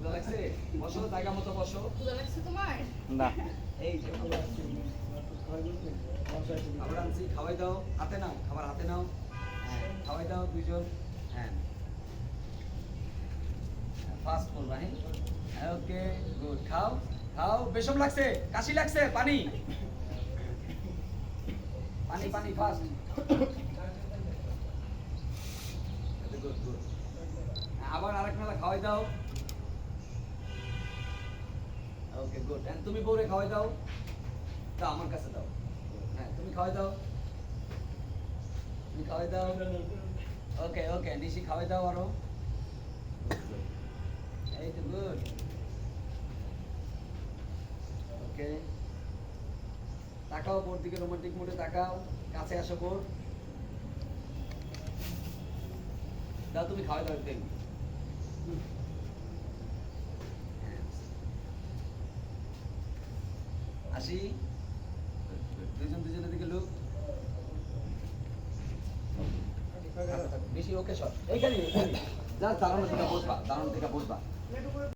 ক্ষুধা লাগছে? বসো, জায়গা মতো বসো। ক্ষুধা লাগছে তোমার? না এই যে খাবার আনছি, খাওয়াই দাও। হাতে নাও, খাবার হাতে নাও। হ্যাঁ, খাওয়াই দাও দুইজন। হ্যাঁ, ফাস্ট করবা। হ্যাঁ, ওকে, গুড। খাও, খাও। বেশম লাগছে, কাশি লাগছে, পানি, পানি, পানি, ফাস্ট। Good, good. আবার আরেক মেলা খাওয়াই দাও। ওকে, গুড। এন্ড তুমি বউরে খাওয়াই দাও। দাও, আমার কাছে দাও। হ্যাঁ, তুমি খাওয়াই দাও। তুমি খাওয়াই দাও। ওকে, ওকে, নিশি খাওয়াই দাও আরো। এই তো, গুড। ওকে, তাকাও বোর দিকে, রোমান্টিক মোডে তাকাও। কাছে আসো বোর। দাও, তুমি খাওয়াই দাও একদম। আসি, দুজন দুজনের দিকে লুক। বেশি ওকে সর এইখানে, যা দাঁড়ানো থেকে বসবা, দাঁড়ানো থেকে বসবা।